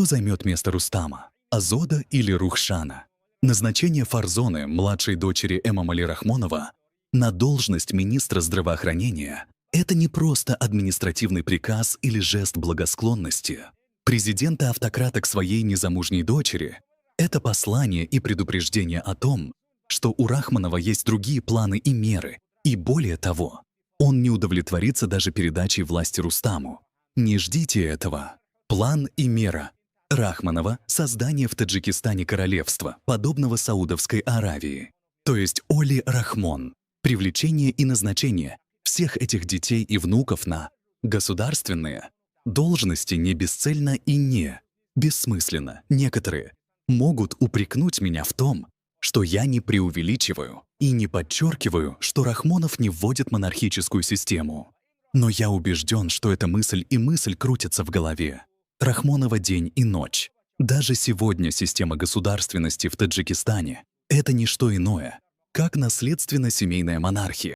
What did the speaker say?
Кто займет место Рустама? Азода или Рухшана? Назначение Фарзоны, младшей дочери Эмомали Рахмонова, на должность министра здравоохранения – это не просто административный приказ или жест благосклонности. Президента-автократа к своей незамужней дочери – это послание и предупреждение о том, что у Рахмонова есть другие планы и меры, и более того, он не удовлетворится даже передачей власти Рустаму. Не ждите этого. План и мера Рахмонова – создание в Таджикистане королевства, подобного Саудовской Аравии, то есть Оли Рахмон, привлечение и назначение всех этих детей и внуков на государственные должности не бесцельно и не бессмысленно. Некоторые могут упрекнуть меня в том, что я не преувеличиваю и не подчеркиваю, что Рахмонов не вводит монархическую систему. Но я убежден, что эта мысль и мысль крутятся в голове Рахмонова день и ночь. Даже сегодня система государственности в Таджикистане – это не что иное, как наследственно-семейная монархия.